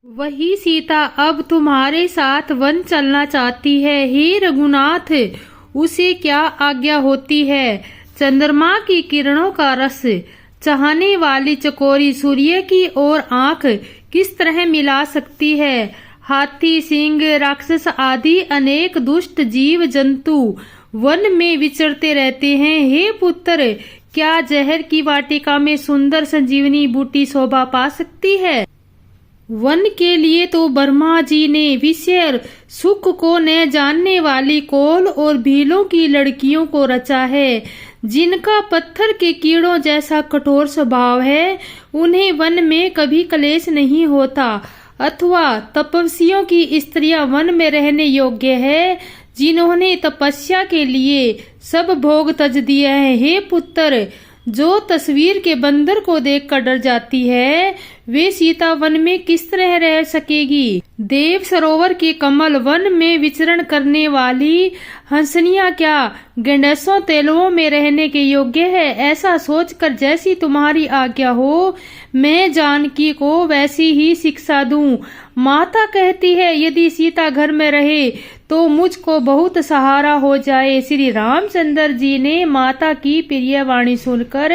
वही सीता अब तुम्हारे साथ वन चलना चाहती है। हे रघुनाथ, उसे क्या आज्ञा होती है? चंद्रमा की किरणों का रस चाहने वाली चकोरी सूर्य की ओर आंख किस तरह मिला सकती है? हाथी, सिंह, राक्षस आदि अनेक दुष्ट जीव जंतु वन में विचरते रहते हैं। हे पुत्र, क्या जहर की वाटिका में सुंदर संजीवनी बूटी शोभा पा सकती है? वन के लिए तो ब्रह्मा जी ने विषय सुख को न जानने वाली कोल और भीलों की लड़कियों को रचा है। जिनका पत्थर के कीड़ों जैसा कठोर स्वभाव है, उन्हें वन में कभी क्लेश नहीं होता। अथवा तपस्वियों की स्त्रियां वन में रहने योग्य है, जिन्होंने तपस्या के लिए सब भोग त्यज दिए हैं। हे पुत्र, जो तस्वीर के बंदर को देखकर डर जाती है, वे सीता वन में किस तरह रह सकेगी? देव सरोवर के कमल वन में विचरण करने वाली हंसनिया क्या गंडसों तेलुओं में रहने के योग्य है? ऐसा सोचकर जैसी तुम्हारी आज्ञा हो, मैं जानकी को वैसी ही शिक्षा दूं। माता कहती है, यदि सीता घर में रहे तो मुझको बहुत सहारा हो जाए। श्री रामचंद्र जी ने माता की प्रिय वाणी सुनकर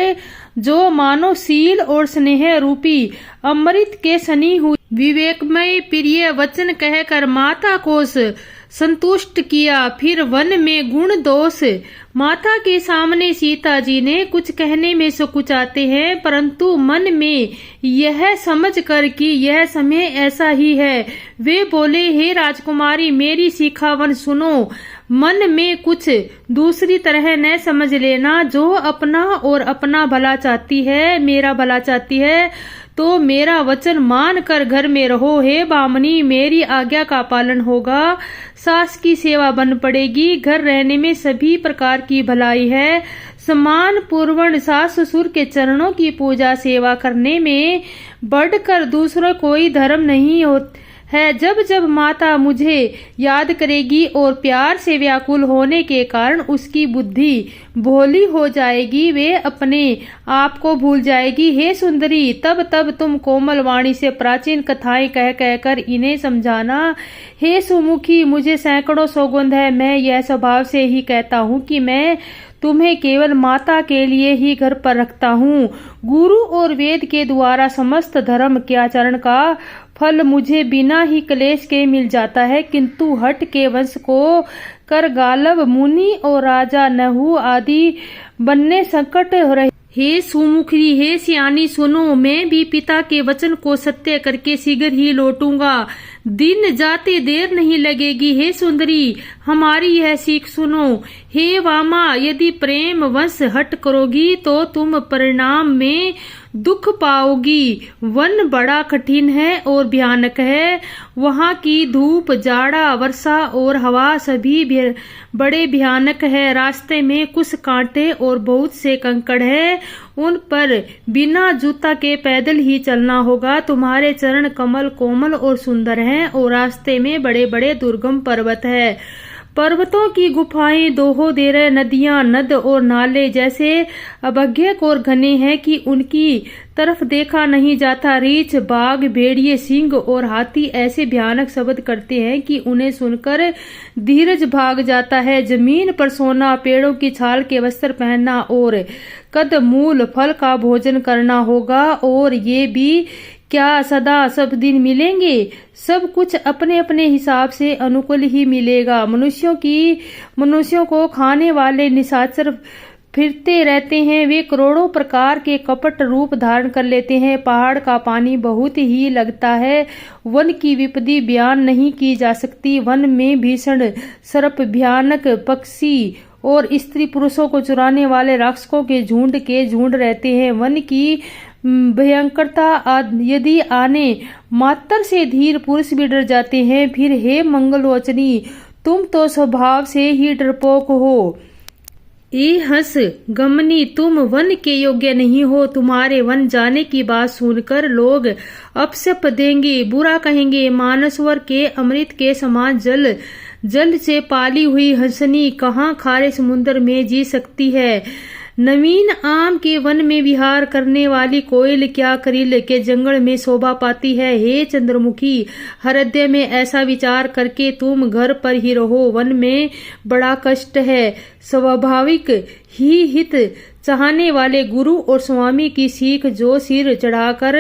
जो मानो सील और स्नेह रूपी अमृत के सनी हुई विवेकमय प्रिय वचन कहकर माता को संतुष्ट किया। फिर वन में गुण दोष माता के सामने सीता जी ने कुछ कहने में संकुचाते हैं, परंतु मन में यह समझ कर कि यह समय ऐसा ही है, वे बोले, हे राजकुमारी, मेरी शिखावन सुनो। मन में कुछ दूसरी तरह न समझ लेना। जो अपना और अपना भला चाहती है, मेरा भला चाहती है, तो मेरा वचन मान कर घर में रहो। हे बामनी, मेरी आज्ञा का पालन होगा। सास की सेवा बन पड़ेगी। घर रहने में सभी प्रकार की भलाई है। सम्मान पूर्वक सास ससुर के चरणों की पूजा सेवा करने में बढ़कर दूसरा कोई धर्म नहीं है। जब जब माता मुझे याद करेगी और प्यार से व्याकुल होने के कारण उसकी बुद्धि भोली हो जाएगी, वे अपने आप को भूल जाएगी। हे सुंदरी, तब तब तुम कोमल वाणी से प्राचीन कथाएं कह कहकर इन्हें समझाना। हे सुमुखी, मुझे सैकड़ों सौगंध है, मैं यह स्वभाव से ही कहता हूँ कि मैं तुम्हें केवल माता के लिए ही घर पर रखता हूँ। गुरु और वेद के द्वारा समस्त धर्म के आचरण का फल मुझे बिना ही क्लेश के मिल जाता है, किंतु हट के वंश को कर गालव मुनि और राजा नहु आदि बनने संकट रहे। हे सुमुखी, हे सियानी, सुनो, मैं भी पिता के वचन को सत्य करके शीघ्र ही लौटूंगा। दिन जाते देर नहीं लगेगी। हे सुंदरी, हमारी यह सीख सुनो। हे वामा, यदि प्रेम वश हट करोगी तो तुम परिणाम में दुख पाओगी। वन बड़ा कठिन है और भयानक है। वहाँ की धूप, जाड़ा, वर्षा और हवा सभी बड़े भयानक है। रास्ते में कुछ कांटे और बहुत से कंकड़ है, उन पर बिना जूता के पैदल ही चलना होगा। तुम्हारे चरण कमल कोमल और सुंदर हैं और रास्ते में बड़े बड़े दुर्गम पर्वत है। पर्वतों की गुफाएं दोहो दे रहे, नदियां, नद और नाले जैसे अभज्ञ और घने हैं कि उनकी तरफ देखा नहीं जाता। रीछ, बाघ, भेड़िए, सिंह और हाथी ऐसे भयानक शब्द करते हैं कि उन्हें सुनकर धीरज भाग जाता है। जमीन पर सोना, पेड़ों की छाल के वस्त्र पहनना और कंदमूल फल का भोजन करना होगा। और ये भी क्या सदा सब दिन मिलेंगे? सब कुछ अपने अपने हिसाब से अनुकूल ही मिलेगा। मनुष्यों को खाने वाले निशाचर फिरते रहते हैं। वे करोड़ों प्रकार के कपट रूप धारण कर लेते हैं। पहाड़ का पानी बहुत ही लगता है। वन की विपत्ति बयान नहीं की जा सकती। वन में भीषण सर्प, भयानक पक्षी और स्त्री पुरुषों को चुराने वाले राक्षसों के झुंड रहते हैं। वन की भयंकरता यदि आने मात्र से धीर पुरुष भी डर जाते हैं। फिर हे मंगलवचनी, तुम तो स्वभाव से ही डरपोक हो। ए हंस गमनी, तुम वन के योग्य नहीं हो। तुम्हारे वन जाने की बात सुनकर लोग अपशप देंगे, बुरा कहेंगे। मानसवर के अमृत के समान जल से पाली हुई हंसनी कहाँ खारे समुद्र में जी सकती है? नवीन आम के वन में विहार करने वाली कोयल क्या करील के जंगल में शोभा पाती है। हे चंद्रमुखी, हृदय में ऐसा विचार करके तुम घर पर ही रहो, वन में बड़ा कष्ट है। स्वाभाविक ही हित चाहने वाले गुरु और स्वामी की सीख जो सिर चढ़ाकर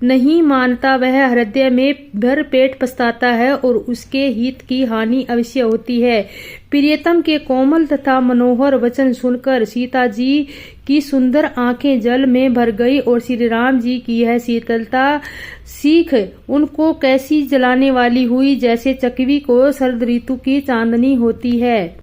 नहीं मानता वह हृदय में भर पेट पछताता है और उसके हित की हानि अवश्य होती है। प्रियतम के कोमल तथा मनोहर वचन सुनकर सीता जी की सुंदर आंखें जल में भर गई और श्री राम जी की यह शीतलता सीख उनको कैसी जलाने वाली हुई, जैसे चकवी को शरद ऋतु की चांदनी होती है।